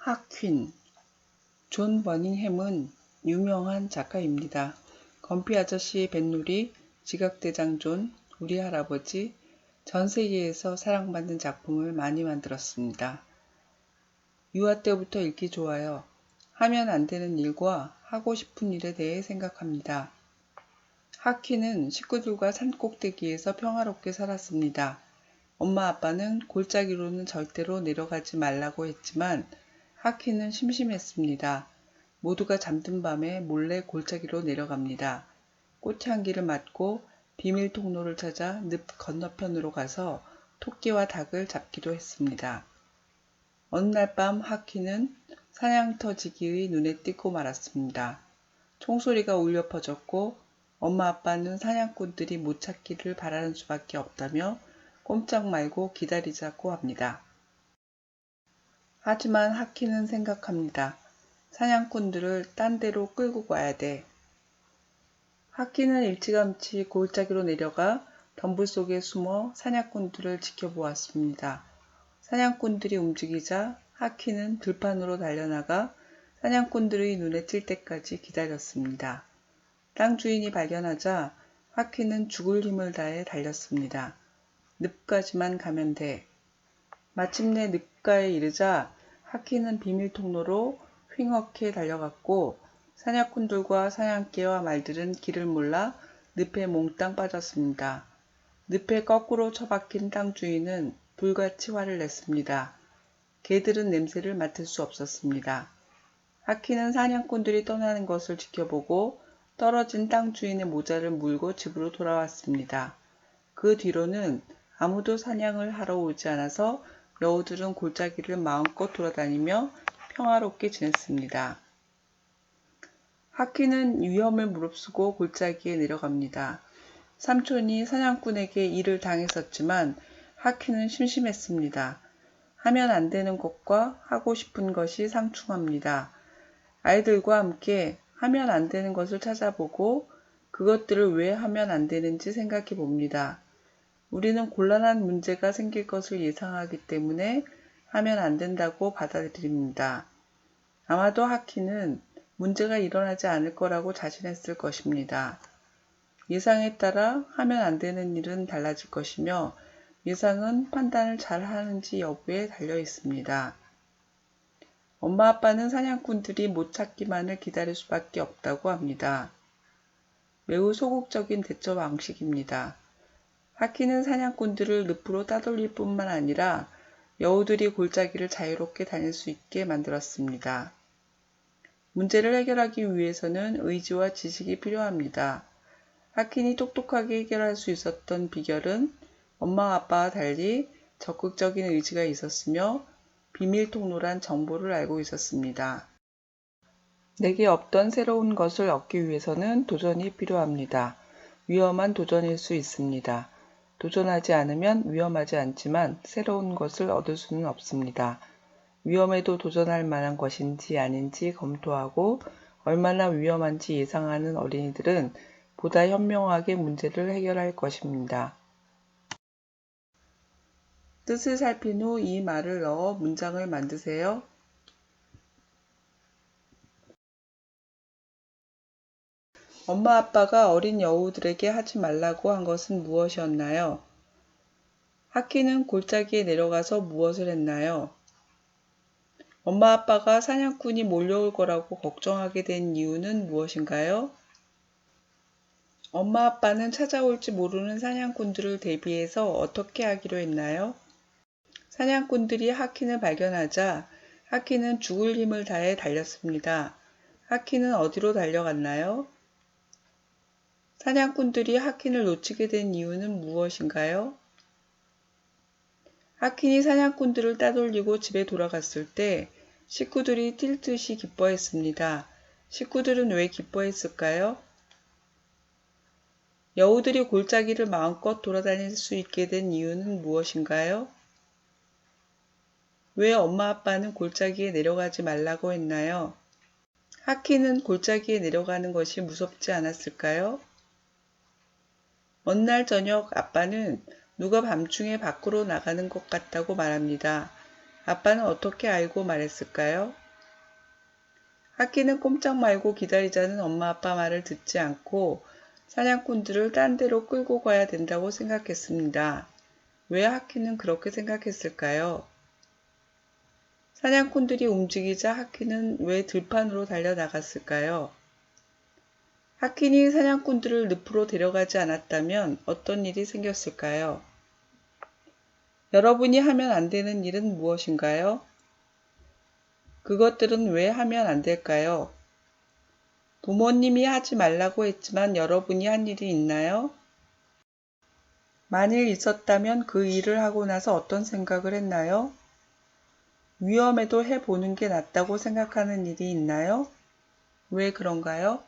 하퀸, 존 버닝햄은 유명한 작가입니다. 건피 아저씨 뱃놀이, 지각대장 존, 우리 할아버지, 전 세계에서 사랑받는 작품을 많이 만들었습니다. 유아 때부터 읽기 좋아요. 하면 안 되는 일과 하고 싶은 일에 대해 생각합니다. 하퀸은 식구들과 산꼭대기에서 평화롭게 살았습니다. 엄마 아빠는 골짜기로는 절대로 내려가지 말라고 했지만 하퀸은 심심했습니다. 모두가 잠든 밤에 몰래 골짜기로 내려갑니다. 꽃향기를 맡고 비밀 통로를 찾아 늪 건너편으로 가서 토끼와 닭을 잡기도 했습니다. 어느 날 밤 하퀸은 사냥터지기의 눈에 띄고 말았습니다. 총소리가 울려 퍼졌고 엄마 아빠는 사냥꾼들이 못 찾기를 바라는 수밖에 없다며 꼼짝 말고 기다리자고 합니다. 하지만 하키는 생각합니다. 사냥꾼들을 딴 데로 끌고 가야 돼. 하키는 일찌감치 골짜기로 내려가 덤불 속에 숨어 사냥꾼들을 지켜보았습니다. 사냥꾼들이 움직이자 하키는 들판으로 달려나가 사냥꾼들의 눈에 띌 때까지 기다렸습니다. 땅 주인이 발견하자 하키는 죽을 힘을 다해 달렸습니다. 늪까지만 가면 돼. 마침내 늪가에 이르자 하키는 비밀 통로로 휘뗙게 달려갔고 사냥꾼들과 사냥개와 말들은 길을 몰라 늪에 몽땅 빠졌습니다. 늪에 거꾸로 처박힌 땅 주인은 불같이 화를 냈습니다. 개들은 냄새를 맡을 수 없었습니다. 하키는 사냥꾼들이 떠나는 것을 지켜보고 떨어진 땅 주인의 모자를 물고 집으로 돌아왔습니다. 그 뒤로는 아무도 사냥을 하러 오지 않아서 여우들은 골짜기를 마음껏 돌아다니며 평화롭게 지냈습니다. 하키는 위험을 무릅쓰고 골짜기에 내려갑니다. 삼촌이 사냥꾼에게 일을 당했었지만 하키는 심심했습니다. 하면 안 되는 것과 하고 싶은 것이 상충합니다. 아이들과 함께 하면 안 되는 것을 찾아보고 그것들을 왜 하면 안 되는지 생각해 봅니다. 우리는 곤란한 문제가 생길 것을 예상하기 때문에 하면 안 된다고 받아들입니다. 아마도 하키는 문제가 일어나지 않을 거라고 자신했을 것입니다. 예상에 따라 하면 안 되는 일은 달라질 것이며 예상은 판단을 잘 하는지 여부에 달려 있습니다. 엄마 아빠는 사냥꾼들이 못 찾기만을 기다릴 수밖에 없다고 합니다. 매우 소극적인 대처 방식입니다. 하키는 사냥꾼들을 늪으로 따돌릴 뿐만 아니라 여우들이 골짜기를 자유롭게 다닐 수 있게 만들었습니다. 문제를 해결하기 위해서는 의지와 지식이 필요합니다. 하킨이 똑똑하게 해결할 수 있었던 비결은 엄마 아빠와 달리 적극적인 의지가 있었으며 비밀 통로란 정보를 알고 있었습니다. 내게 없던 새로운 것을 얻기 위해서는 도전이 필요합니다. 위험한 도전일 수 있습니다. 도전하지 않으면 위험하지 않지만 새로운 것을 얻을 수는 없습니다. 위험에도 도전할 만한 것인지 아닌지 검토하고 얼마나 위험한지 예상하는 어린이들은 보다 현명하게 문제를 해결할 것입니다. 뜻을 살핀 후 이 말을 넣어 문장을 만드세요. 엄마 아빠가 어린 여우들에게 하지 말라고 한 것은 무엇이었나요? 하키는 골짜기에 내려가서 무엇을 했나요? 엄마 아빠가 사냥꾼이 몰려올 거라고 걱정하게 된 이유는 무엇인가요? 엄마 아빠는 찾아올지 모르는 사냥꾼들을 대비해서 어떻게 하기로 했나요? 사냥꾼들이 하킨을 발견하자 하킨은 죽을 힘을 다해 달렸습니다. 하킨은 어디로 달려갔나요? 사냥꾼들이 하킨을 놓치게 된 이유는 무엇인가요? 하킨이 사냥꾼들을 따돌리고 집에 돌아갔을 때 식구들이 뛸 듯이 기뻐했습니다. 식구들은 왜 기뻐했을까요? 여우들이 골짜기를 마음껏 돌아다닐 수 있게 된 이유는 무엇인가요? 왜 엄마 아빠는 골짜기에 내려가지 말라고 했나요? 하키는 골짜기에 내려가는 것이 무섭지 않았을까요? 어느 날 저녁 아빠는 누가 밤중에 밖으로 나가는 것 같다고 말합니다. 아빠는 어떻게 알고 말했을까요? 하키는 꼼짝 말고 기다리자는 엄마 아빠 말을 듣지 않고 사냥꾼들을 딴 데로 끌고 가야 된다고 생각했습니다. 왜 하키는 그렇게 생각했을까요? 사냥꾼들이 움직이자 하키는 왜 들판으로 달려나갔을까요? 하킨이 사냥꾼들을 늪으로 데려가지 않았다면 어떤 일이 생겼을까요? 여러분이 하면 안 되는 일은 무엇인가요? 그것들은 왜 하면 안 될까요? 부모님이 하지 말라고 했지만 여러분이 한 일이 있나요? 만일 있었다면 그 일을 하고 나서 어떤 생각을 했나요? 위험해도 해보는 게 낫다고 생각하는 일이 있나요? 왜 그런가요?